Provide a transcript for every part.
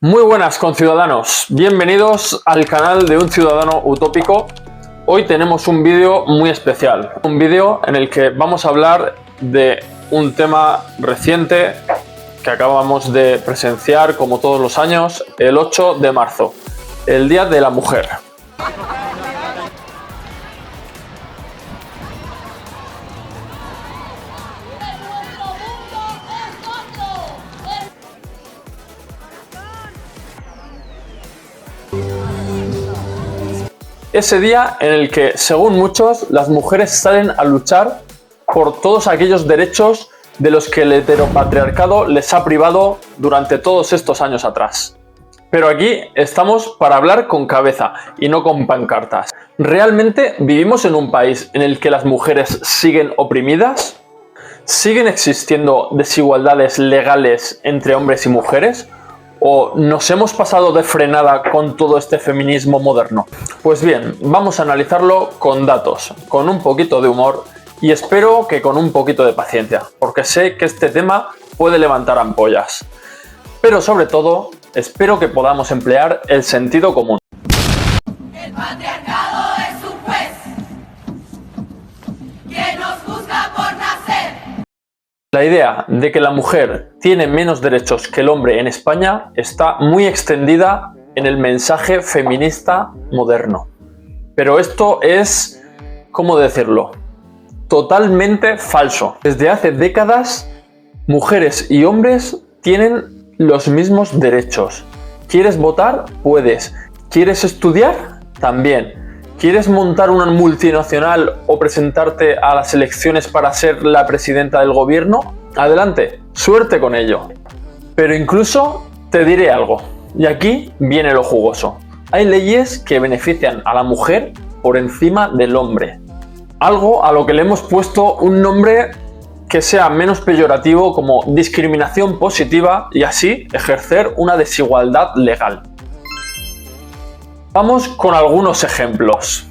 Muy buenas, conciudadanos. Bienvenidos al canal de Un Ciudadano Utópico. Hoy tenemos un vídeo muy especial. Un vídeo en el que vamos a hablar de un tema reciente que acabamos de presenciar, como todos los años, el 8 de marzo, el Día de la Mujer. Ese día en el que, según muchos, las mujeres salen a luchar por todos aquellos derechos de los que el heteropatriarcado les ha privado durante todos estos años atrás. Pero aquí estamos para hablar con cabeza y no con pancartas. ¿Realmente vivimos en un país en el que las mujeres siguen oprimidas? ¿Siguen existiendo desigualdades legales entre hombres y mujeres? ¿O nos hemos pasado de frenada con todo este feminismo moderno? Pues bien, vamos a analizarlo con datos, con un poquito de humor y espero que con un poquito de paciencia, porque sé que este tema puede levantar ampollas. Pero sobre todo, espero que podamos emplear el sentido común. El patriarcado es un juez que nos juzga por nacer. La idea de que la mujer tiene menos derechos que el hombre en España está muy extendida en el mensaje feminista moderno. Pero esto es, ¿cómo decirlo?, totalmente falso. Desde hace décadas, mujeres y hombres tienen los mismos derechos. ¿Quieres votar? Puedes. ¿Quieres estudiar? También. ¿Quieres montar una multinacional o presentarte a las elecciones para ser la presidenta del gobierno? Adelante, suerte con ello. Pero incluso te diré algo, y aquí viene lo jugoso. Hay leyes que benefician a la mujer por encima del hombre. Algo a lo que le hemos puesto un nombre que sea menos peyorativo, como discriminación positiva, y así ejercer una desigualdad legal. Vamos con algunos ejemplos.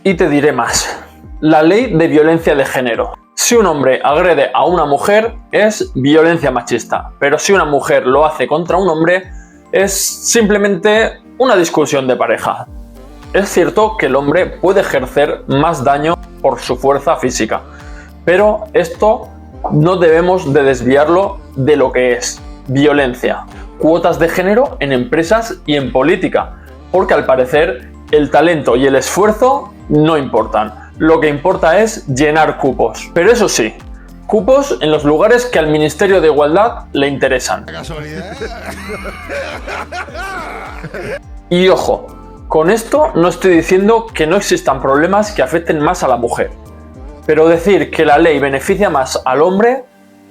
Y te diré más. La ley de violencia de género. Si un hombre agrede a una mujer es violencia machista, pero si una mujer lo hace contra un hombre es simplemente una discusión de pareja. Es cierto que el hombre puede ejercer más daño por su fuerza física, pero esto no debemos de desviarlo de lo que es violencia. Cuotas de género en empresas y en política, porque al parecer el talento y el esfuerzo no importan. Lo que importa es llenar cupos. Pero eso sí, cupos en los lugares que al Ministerio de Igualdad le interesan. ¿Casualidad? Y ojo, con esto no estoy diciendo que no existan problemas que afecten más a la mujer. Pero decir que la ley beneficia más al hombre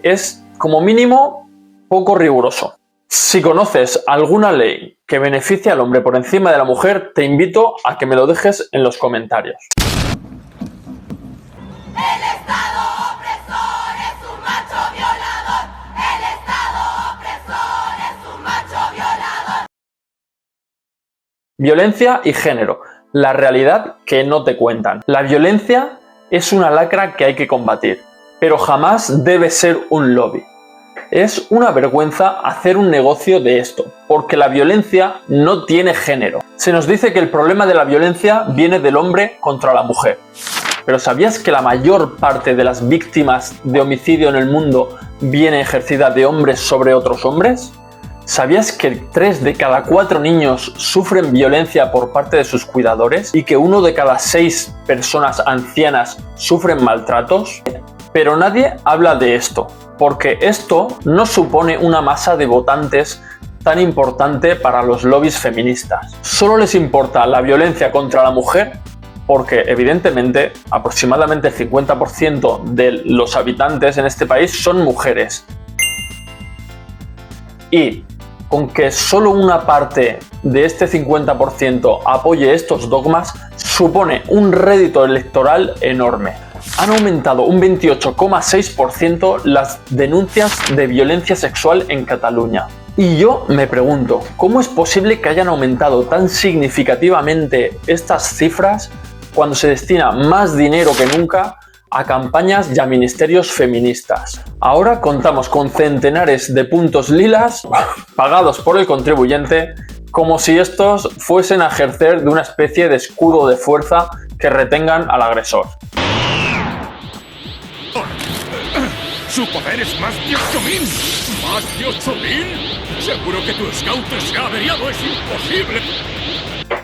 es, como mínimo, poco riguroso. Si conoces alguna ley que beneficie al hombre por encima de la mujer, te invito a que me lo dejes en los comentarios. El Estado opresor es un macho violador. El Estado opresor es un macho violador. Violencia y género. La realidad que no te cuentan. La violencia es una lacra que hay que combatir, pero jamás debe ser un lobby. Es una vergüenza hacer un negocio de esto, porque la violencia no tiene género. Se nos dice que el problema de la violencia viene del hombre contra la mujer. Pero ¿sabías que la mayor parte de las víctimas de homicidio en el mundo viene ejercida de hombres sobre otros hombres? ¿Sabías que 3 de cada 4 niños sufren violencia por parte de sus cuidadores y que 1 de cada 6 personas ancianas sufren maltratos? Pero nadie habla de esto, porque esto no supone una masa de votantes tan importante para los lobbies feministas. Solo les importa la violencia contra la mujer porque, evidentemente, aproximadamente el 50% de los habitantes en este país son mujeres. Y con que solo una parte de este 50% apoye estos dogmas, supone un rédito electoral enorme. Han aumentado un 28,6% las denuncias de violencia sexual en Cataluña. Y yo me pregunto, ¿cómo es posible que hayan aumentado tan significativamente estas cifras cuando se destina más dinero que nunca a campañas y a ministerios feministas. Ahora contamos con centenares de puntos lilas pagados por el contribuyente, como si estos fuesen a ejercer de una especie de escudo de fuerza que retengan al agresor. ¡Su poder es más de 8.000! ¿Más de 8.000? Seguro que tu scout se ha averiado, es imposible.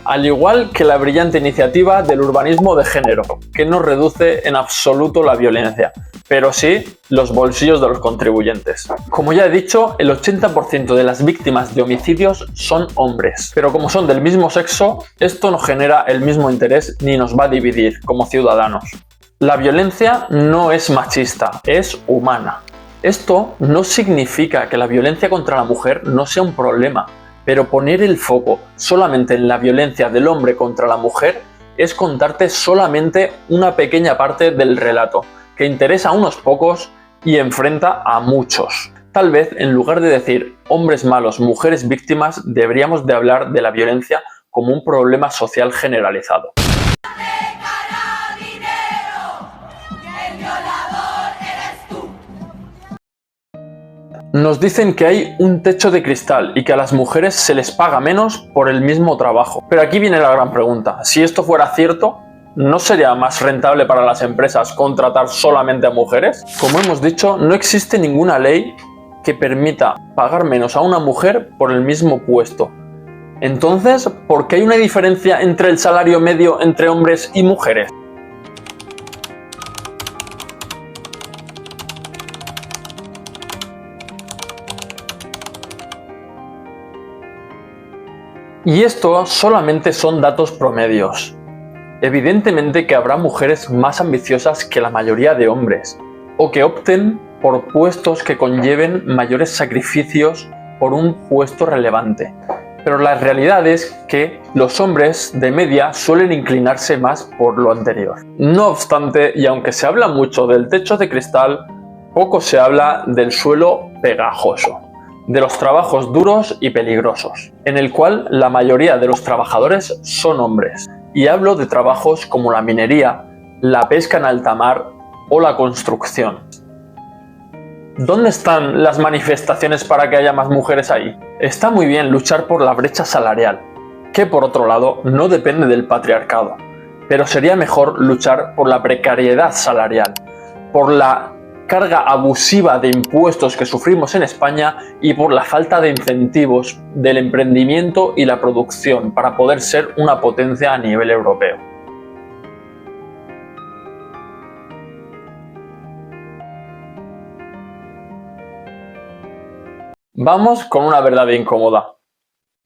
Al igual que la brillante iniciativa del urbanismo de género, que no reduce en absoluto la violencia, pero sí los bolsillos de los contribuyentes. Como ya he dicho, el 80% de las víctimas de homicidios son hombres, pero como son del mismo sexo, esto no genera el mismo interés ni nos va a dividir como ciudadanos. La violencia no es machista, es humana. Esto no significa que la violencia contra la mujer no sea un problema, pero poner el foco solamente en la violencia del hombre contra la mujer es contarte solamente una pequeña parte del relato, que interesa a unos pocos y enfrenta a muchos. Tal vez, en lugar de decir hombres malos, mujeres víctimas, deberíamos de hablar de la violencia como un problema social generalizado. Nos dicen que hay un techo de cristal y que a las mujeres se les paga menos por el mismo trabajo. Pero aquí viene la gran pregunta. Si esto fuera cierto, ¿no sería más rentable para las empresas contratar solamente a mujeres? Como hemos dicho, no existe ninguna ley que permita pagar menos a una mujer por el mismo puesto. Entonces, ¿por qué hay una diferencia entre el salario medio entre hombres y mujeres? Y esto solamente son datos promedios. Evidentemente que habrá mujeres más ambiciosas que la mayoría de hombres, o que opten por puestos que conlleven mayores sacrificios por un puesto relevante. Pero la realidad es que los hombres de media suelen inclinarse más por lo anterior. No obstante, y aunque se habla mucho del techo de cristal, poco se habla del suelo pegajoso, de los trabajos duros y peligrosos, en el cual la mayoría de los trabajadores son hombres. Y hablo de trabajos como la minería, la pesca en alta mar o la construcción. ¿Dónde están las manifestaciones para que haya más mujeres ahí? Está muy bien luchar por la brecha salarial, que por otro lado no depende del patriarcado, pero sería mejor luchar por la precariedad salarial, por la carga abusiva de impuestos que sufrimos en España y por la falta de incentivos del emprendimiento y la producción para poder ser una potencia a nivel europeo. Vamos con una verdad incómoda.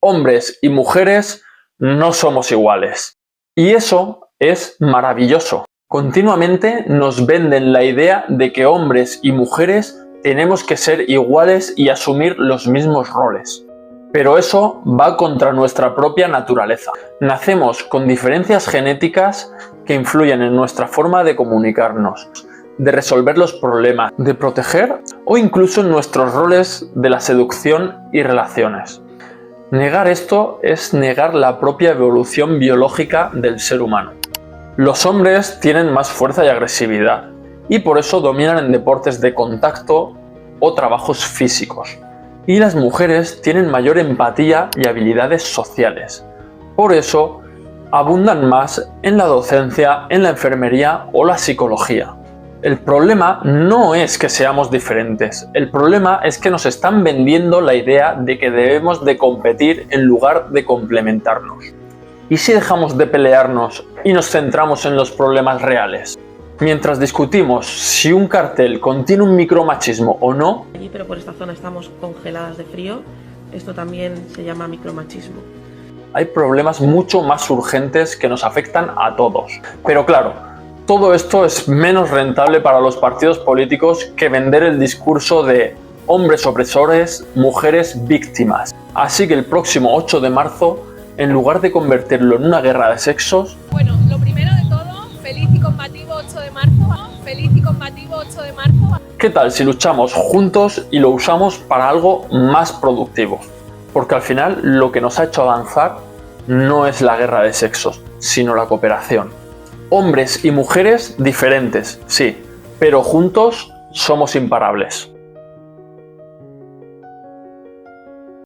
Hombres y mujeres no somos iguales. Y eso es maravilloso. Continuamente nos venden la idea de que hombres y mujeres tenemos que ser iguales y asumir los mismos roles. Pero eso va contra nuestra propia naturaleza. Nacemos con diferencias genéticas que influyen en nuestra forma de comunicarnos, de resolver los problemas, de proteger o incluso en nuestros roles de la seducción y relaciones. Negar esto es negar la propia evolución biológica del ser humano. Los hombres tienen más fuerza y agresividad y por eso dominan en deportes de contacto o trabajos físicos. Y las mujeres tienen mayor empatía y habilidades sociales. Por eso abundan más en la docencia, en la enfermería o la psicología. El problema no es que seamos diferentes, el problema es que nos están vendiendo la idea de que debemos de competir en lugar de complementarnos. ¿Y si dejamos de pelearnos y nos centramos en los problemas reales? Mientras discutimos si un cartel contiene un micromachismo o no, allí, pero por esta zona estamos congeladas de frío, esto también se llama micromachismo. Hay problemas mucho más urgentes que nos afectan a todos. Pero claro, todo esto es menos rentable para los partidos políticos que vender el discurso de hombres opresores, mujeres víctimas. Así que el próximo 8 de marzo, en lugar de convertirlo en una guerra de sexos... Bueno, lo primero de todo, feliz y combativo 8 de marzo. Feliz y combativo 8 de marzo. ¿Qué tal si luchamos juntos y lo usamos para algo más productivo? Porque al final lo que nos ha hecho avanzar no es la guerra de sexos, sino la cooperación. Hombres y mujeres diferentes, sí, pero juntos somos imparables.